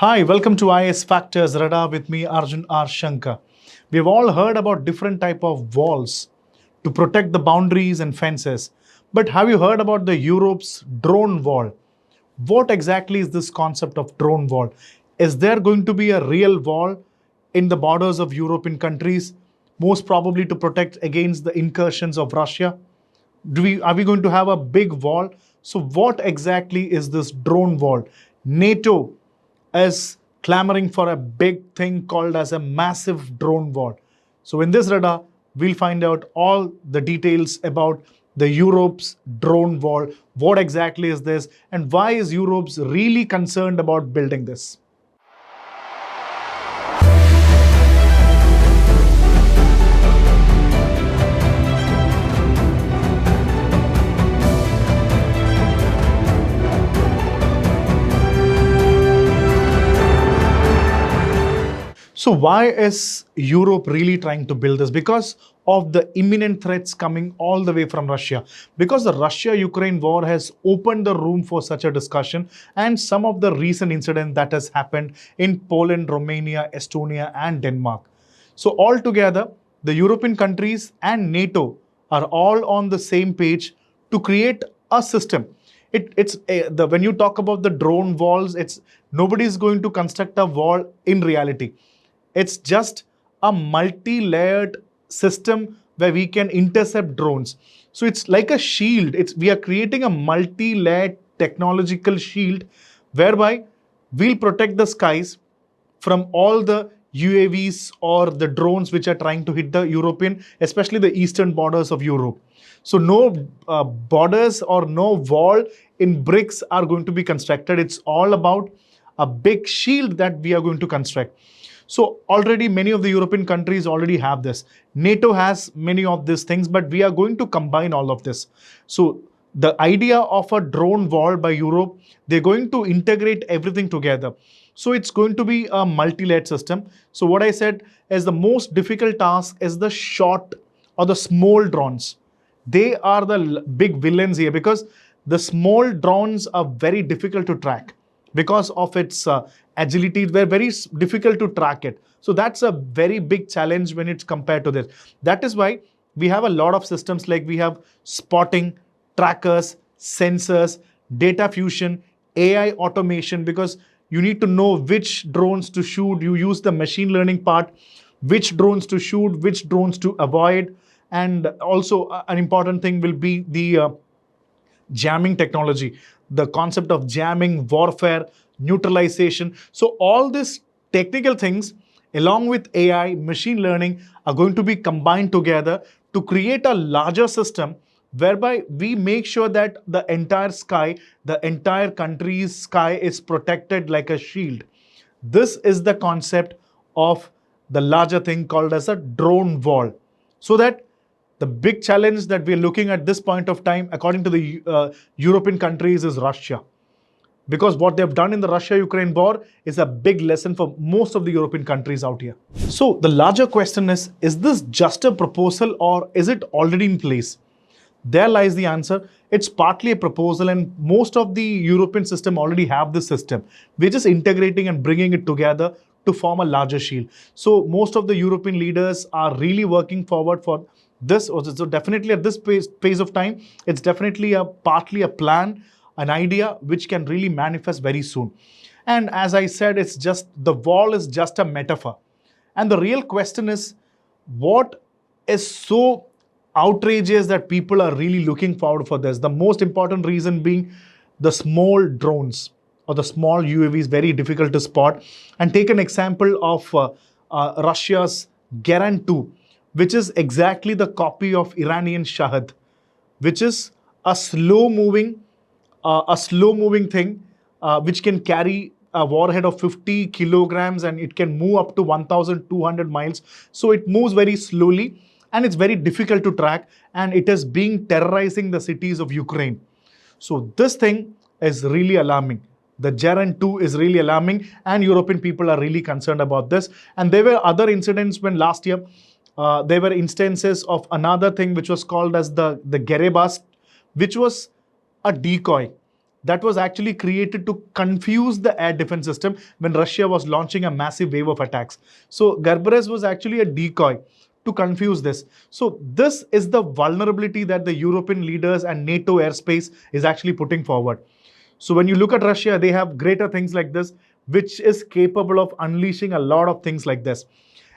Hi, welcome to IAS Factors Radar with me, Arjun Shankar. We have all heard about different type of walls to protect the boundaries and fences. But have you heard about the Europe's drone wall? What exactly is this concept of drone wall? Is there going to be a real wall in the borders of European countries, most probably to protect against the incursions of Russia? Are we going to have a big wall? So what exactly is this drone wall? NATO is clamoring for a big thing called as a massive drone wall. So in this radar, we'll find out all the details about the Europe's drone wall. What exactly is this, and why is Europe's really concerned about building this? So why is Europe really trying to build this? Because of the imminent threats coming all the way from Russia. Because the Russia-Ukraine war has opened the room for such a discussion, and some of the recent incidents that has happened in Poland, Romania, Estonia and Denmark. So altogether, the European countries and NATO are all on the same page to create a system. When you talk about the drone walls, it's nobody is going to construct a wall in reality. It's just a multi-layered system where we can intercept drones. So it's like a shield. We are creating a multi-layered technological shield whereby we'll protect the skies from all the UAVs or the drones which are trying to hit the European, especially the eastern borders of Europe. So no borders or no wall in bricks are going to be constructed. It's all about a big shield that we are going to construct. So already many of the European countries already have this. NATO has many of these things, but we are going to combine all of this. So the idea of a drone wall by Europe, they're going to integrate everything together. So it's going to be a multi-layered system. So what I said is the most difficult task is the short or the small drones. They are the big villains here because the small drones are very difficult to track. Because of its agility, it's very difficult to track it. So that's a very big challenge when it's compared to this. That is why we have a lot of systems like we have spotting, trackers, sensors, data fusion, AI automation, because you need to know which drones to shoot. You use the machine learning part, which drones to shoot, which drones to avoid. And also an important thing will be the jamming technology, the concept of jamming, warfare, neutralization. So all these technical things along with AI, machine learning are going to be combined together to create a larger system whereby we make sure that the entire sky, the entire country's sky is protected like a shield. This is the concept of the larger thing called as a drone wall. So that the big challenge that we're looking at this point of time, according to the European countries, is Russia. Because what they've done in the Russia-Ukraine war is a big lesson for most of the European countries out here. So the larger question is this just a proposal or is it already in place? There lies the answer. It's partly a proposal and most of the European system already have this system. We're just integrating and bringing it together to form a larger shield. So most of the European leaders are really working forward for this. So definitely at this phase of time, it's definitely partly a plan, an idea which can really manifest very soon. And as I said, it's just the wall is just a metaphor. And the real question is, what is so outrageous that people are really looking forward for this? The most important reason being the small drones or the small UAVs, very difficult to spot. And take an example of Russia's Deccan 2, which is exactly the copy of Iranian Shahid, which is a slow-moving thing which can carry a warhead of 50 kilograms and it can move up to 1,200 miles. So it moves very slowly and it's very difficult to track, and it is being terrorizing the cities of Ukraine. So this thing is really alarming. The Deccan 2 is really alarming and European people are really concerned about this. And there were other incidents when last year there were instances of another thing which was called as the Gerebas, which was a decoy. that was actually created to confuse the air defense system when Russia was launching a massive wave of attacks. So Gerberes was actually a decoy to confuse this. So this is the vulnerability that the European leaders and NATO airspace is actually putting forward. So when you look at Russia, they have greater things like this, which is capable of unleashing a lot of things like this.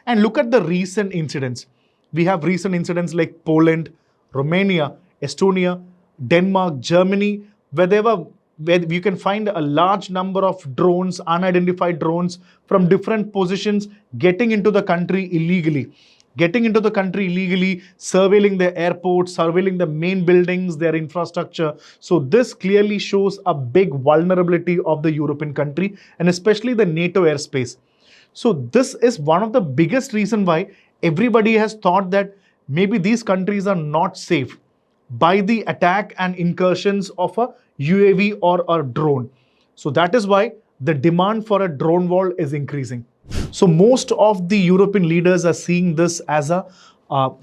And look at the recent incidents. We have recent incidents like Poland, Romania, Estonia, Denmark, Germany, where you can find a large number of drones, unidentified drones from different positions getting into the country illegally. Surveilling the airports, surveilling the main buildings, their infrastructure. So this clearly shows a big vulnerability of the European country and especially the NATO airspace. So this is one of the biggest reason why everybody has thought that maybe these countries are not safe by the attack and incursions of a UAV or a drone. So that is why the demand for a drone wall is increasing. So most of the European leaders are seeing this as a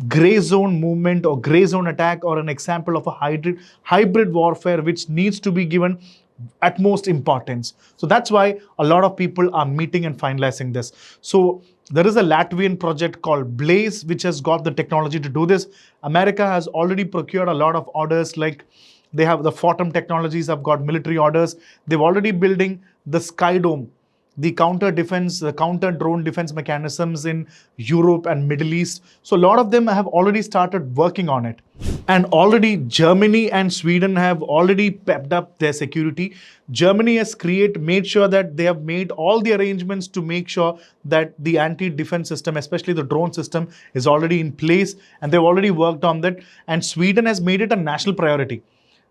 gray zone movement or gray zone attack or an example of a hybrid warfare which needs to be given utmost importance. So that's why a lot of people are meeting and finalizing this. So there is a Latvian project called Blaze which has got the technology to do this. America has already procured a lot of orders, like they have the Photon Technologies have got military orders. They've already building the Sky Dome, the counter defense, the counter drone defense mechanisms in Europe and Middle East. So a lot of them have already started working on it. And already Germany and Sweden have already pepped up their security. Germany has made sure that they have made all the arrangements to make sure that the anti-defense system, especially the drone system, is already in place, and they've already worked on that. And Sweden has made it a national priority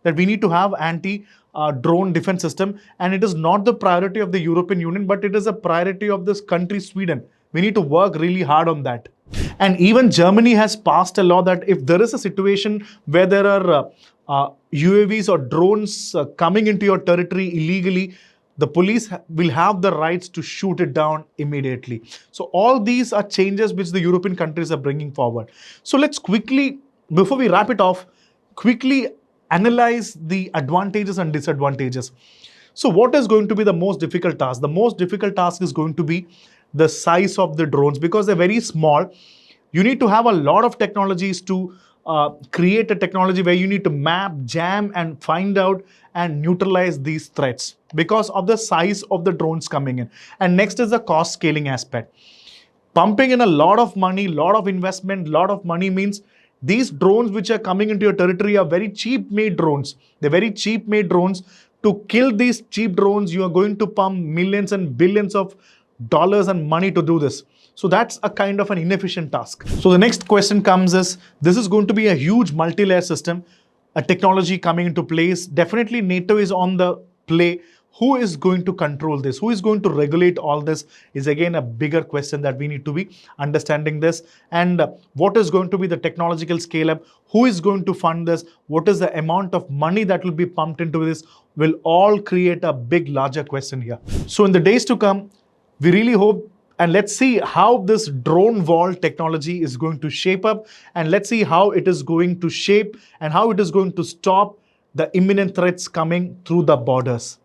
that we need to have anti-drone defense system, and it is not the priority of the European Union, but it is a priority of this country, Sweden. We need to work really hard on that. And even Germany has passed a law that if there is a situation where there are UAVs or drones coming into your territory illegally, the police will have the rights to shoot it down immediately. So all these are changes which the European countries are bringing forward. So let's quickly, before we wrap it off, quickly analyze the advantages and disadvantages. So what is going to be the most difficult task? The most difficult task is going to be the size of the drones, because they're very small. You need to have a lot of technologies to create a technology where you need to map, jam, and find out and neutralize these threats because of the size of the drones coming in. And next is the cost scaling aspect. Pumping in a lot of money, lot of investment, lot of money means these drones which are coming into your territory are very cheap made drones. They're very cheap made drones. To kill these cheap drones, you are going to pump millions and billions of dollars and money to do this. So that's a kind of an inefficient task. So the next question comes is, this is going to be a huge multi-layer system, a technology coming into place. Definitely NATO is on the play. Who is going to control this? Who is going to regulate all this is again a bigger question that we need to be understanding this. And what is going to be the technological scale up? Who is going to fund this? What is the amount of money that will be pumped into this? Will all create a big, larger question here. So in the days to come, we really hope, and let's see how this drone wall technology is going to shape up, and let's see how it is going to shape and how it is going to stop the imminent threats coming through the borders.